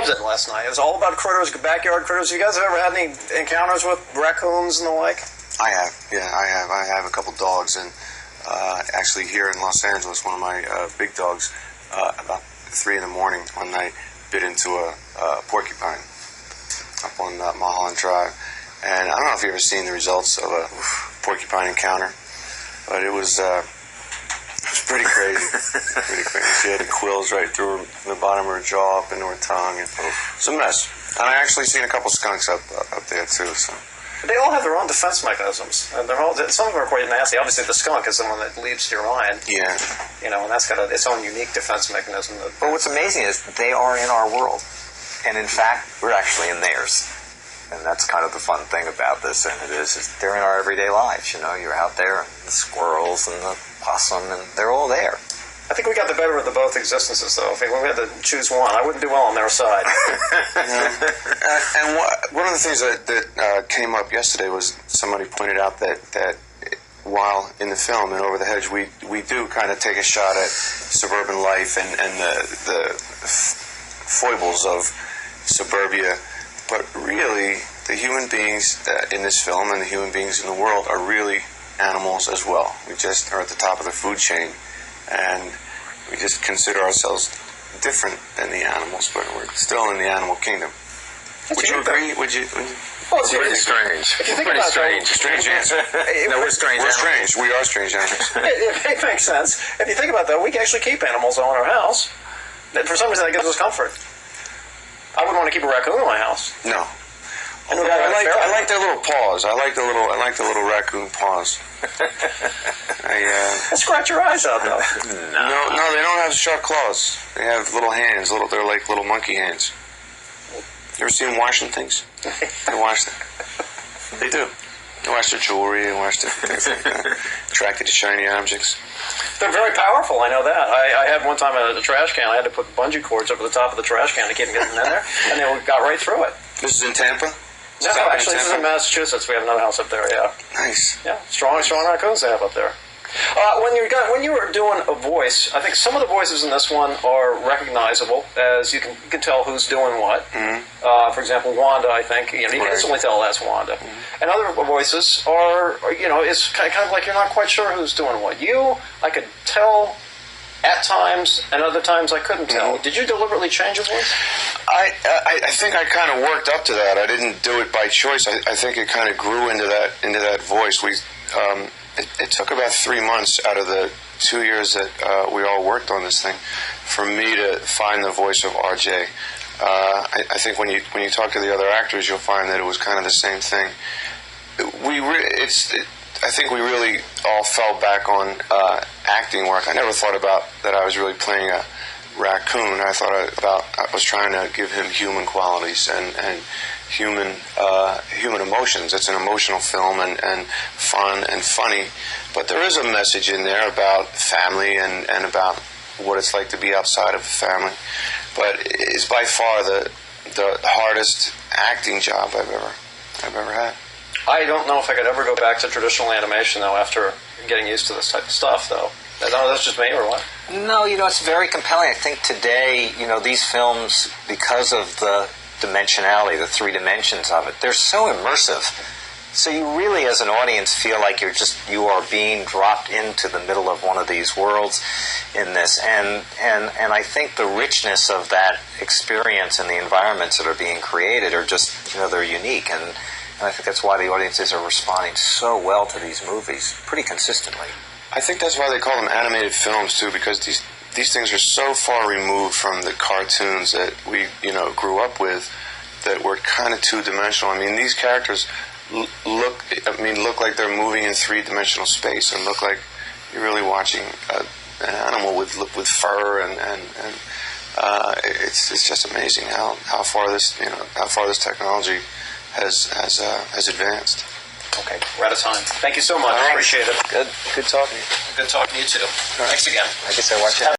Loved it last night. It was all about critters, backyard critters. You guys have ever had any encounters with raccoons and the like? I have, yeah, I have. I have a couple dogs, and actually here in Los Angeles, one of my big dogs, about 3 in the morning, one night, bit into a porcupine up on Mulholland Drive. And I don't know if you've ever seen the results of a porcupine encounter, but it was pretty crazy. Pretty crazy. She had the quills right through the bottom of her jaw, up into her tongue, and it's a mess. And I actually seen a couple skunks up there too. So they all have their own defense mechanisms, and some of them are quite nasty. Obviously, the skunk is the one that leaps to your mind. Yeah. You know, and that's got its own unique defense mechanism. But what's amazing is they are in our world, and in fact, we're actually in theirs. And that's kind of the fun thing about this, and it is they're in our everyday lives. You know, you're out there, the squirrels and the possum, and they're all there. I think we got the better of the both existences, though. If we had to choose one, I wouldn't do well on their side. And one of the things that came up yesterday was somebody pointed out that while in the film and Over the Hedge, we do kind of take a shot at suburban life and the foibles of suburbia. But really, the human beings in this film and the human beings in the world are really animals as well. We just are at the top of the food chain, and we just consider ourselves different than the animals, but we're still in the animal kingdom. Would you agree? Would you? Well, it's pretty strange. If you think pretty about strange. Strange answer. No, we're strange. We're strange. We are strange animals. It makes sense. If you think about that, we can actually keep animals in our house. And for some reason, that gives us comfort. I wouldn't want to keep a raccoon in my house. No. Although I like their little paws. I like the little raccoon paws. Scratch your eyes out, though. No, they don't have sharp claws. They have little hands. They're like little monkey hands. You ever see them washing things? They wash them. They do. They wash their jewelry and wash their things like that. Attracted to shiny objects. They're very powerful, I know that. I had one time a trash can, I had to put bungee cords over the top of the trash can to keep them getting in there, and they got right through it. This is in Tampa? No, actually, this is in Massachusetts. We have another house up there, yeah. Nice. Yeah, strong raccoons they have up there. When you were doing a voice, I think some of the voices in this one are recognizable, as you can tell who's doing what. Mm-hmm. For example, Wanda, I think, you can instantly tell that's Wanda. Mm-hmm. And other voices are, it's kind of like you're not quite sure who's doing what. I could tell at times, and other times I couldn't tell. Mm-hmm. Did you deliberately change your voice? I think I kind of worked up to that. I didn't do it by choice. I think it kind of grew into that voice. It took about 3 months out of the 2 years that we all worked on this thing for me to find the voice of RJ. I think when you talk to the other actors, you'll find that it was kind of the same thing. I think we really all fell back on acting work. I never thought about that I was really playing a raccoon. I was trying to give him human qualities and human emotions. It's an emotional film and fun and funny, but there is a message in there about family and about what it's like to be outside of a family. But it's by far the hardest acting job I've ever had. I don't know if I could ever go back to traditional animation, though, after getting used to this type of stuff, though. I don't know, that's just me, or what? No, it's very compelling. I think today, these films, because of the dimensionality, the 3 dimensions of it, they're so immersive. So you really, as an audience, feel like you are being dropped into the middle of one of these worlds in this. And I think the richness of that experience and the environments that are being created are just, they're unique. And I think that's why the audiences are responding so well to these movies pretty consistently. I think that's why they call them animated films, too, because these things are so far removed from the cartoons that we, grew up with, that were kind of two-dimensional. I mean, these characters look like they're moving in 3-dimensional space, and look like you're really watching an animal with fur, and it's just amazing how far this technology has advanced. Okay, we're out of time. Thank you so much. Right. Appreciate it. Good talking to you. Good talking to you, too. Thanks again. I guess I watch it.